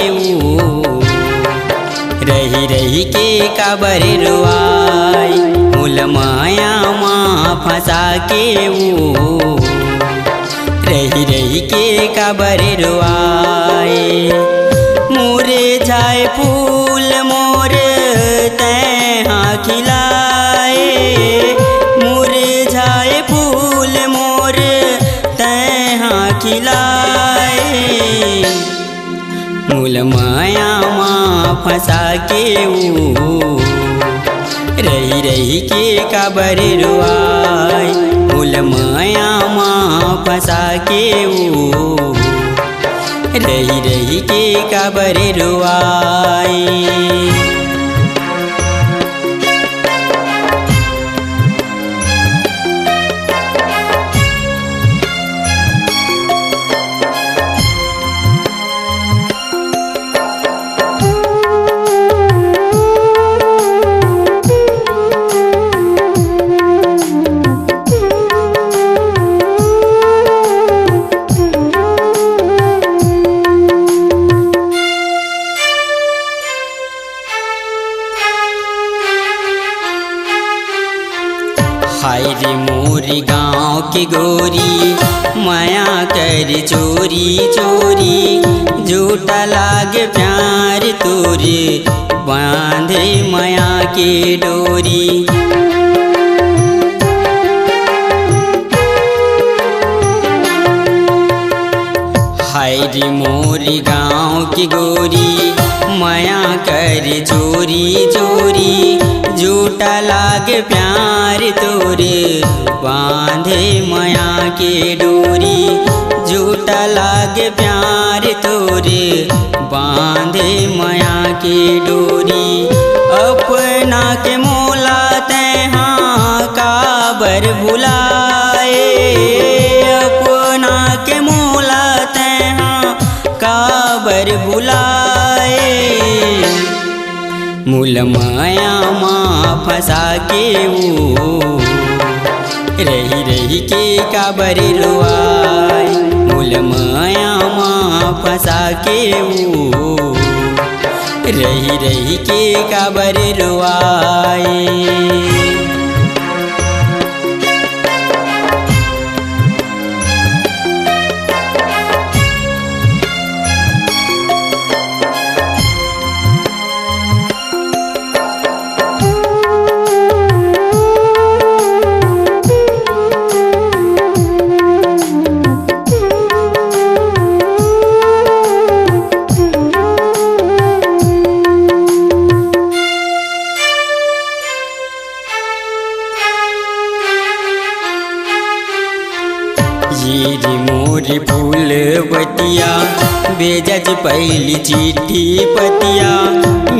ऊ रही रही के काबर रुआई मूल माया माँ फंसा के ऊ रही रही के काबर रुआई। मोरे जाए फूल मोर तैहा खिलाए मोरे जाए फूल मोर तैहा खिलाए मूल माया माँ फंसा के ऊ रही रही के काबर रुआई मूल माया माँ फंसा के ऊ रही रही के काबर रुआई। हाय रे मोरी गाँव की गोरी माया कर चोरी चोरी झूठा लागे प्यार तोरे बांधे माया के डोरी। हाय रे मोरी गाँव की गोरी माया कर चोरी चोरी झूठा लागे प्यार तोरे बांधे माया के डोरी झूठा लागे प्यार तोरे बांधे माया के डोरी। अपना के मोला तैहा काबर भुलाए अपना के मोला तैहा काबर भुलाए मूल माया माँ फंसा के ऊ रही रही के काबर रुआई मूल माया माँ फंसा के ऊ रही रही के काबर रुआई। ये मोरी फूल बतिया बेजज पहली चिट्ठी पतिया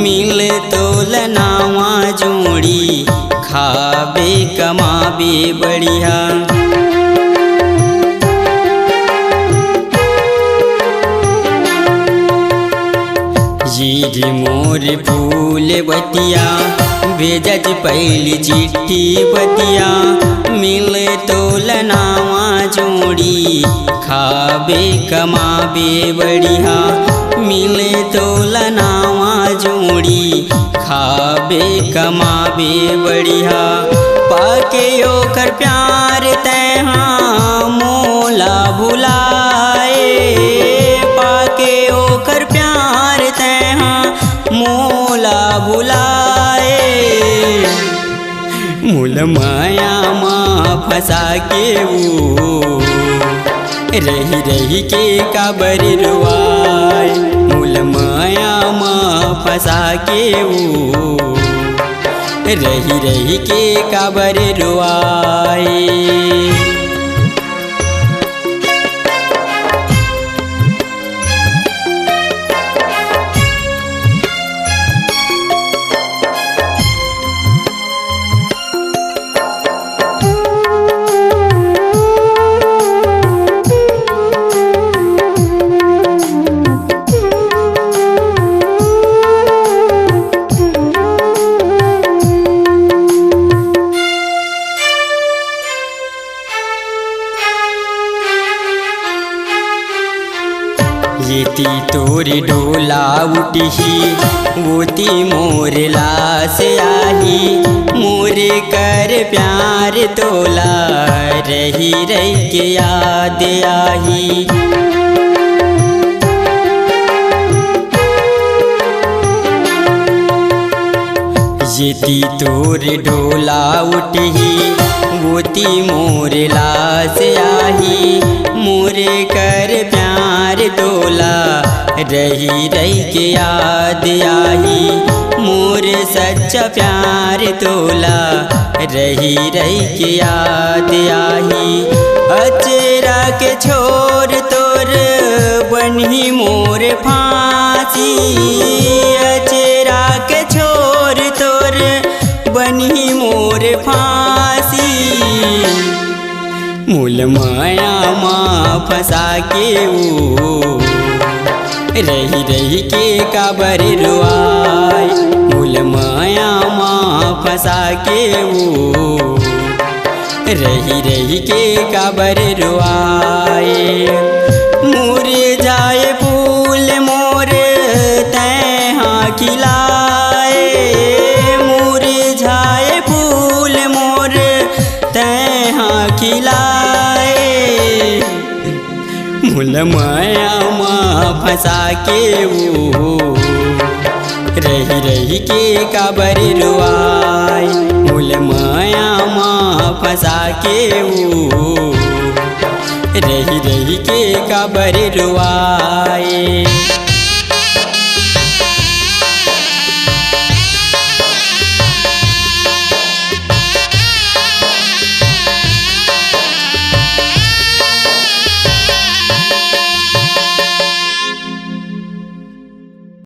मिल तोल नावा जोड़ी खाबे कमाबे बढ़िया। ये मोरी फूल बतिया बेजज पहली चिट्ठी पतिया मिल तोल नावा जोड़ी खाबे कमाबे बढ़िया मिले तोल नावा जोड़ी खाबे कमाबे बढ़िया। पाके ओकर प्यार तैहा मोला भुलाए पाके ओकर प्यार तैहा मोला भुलाए मूल माया माँ फंसा के ऊ रही रही के काबर रुआई मूल माया माँ फंसा के ऊ रही रही के काबर रुआई। डोला उठी ओती मोर लास आही मोरे कर प्यार तोला रही रही के याद आही। येती तोर डोला उठी ओती मोर लास आही मोरे कर प्यार तोला रही रही के याद आही मोर सच्चा प्यार तोला रही रही के याद आही। अचेरा के छोर तोर बनी मोर फांसी अचेरा के छोर तोर बनी मोर फांसी मूल माया माँ फंसा के वो रही रही के काबर रुआई मूल माया माँ फंसा के वो रही रही के काबर रुआई। मुरझाए फूल मोर तैहा खिलाए मुरझाए फूल मोर तैहा खिलाए मूल माया माँ फंसा के वो रही रही के काबर रुआई मूल माया माँ फंसा के वो रही रही के काबर रुआई।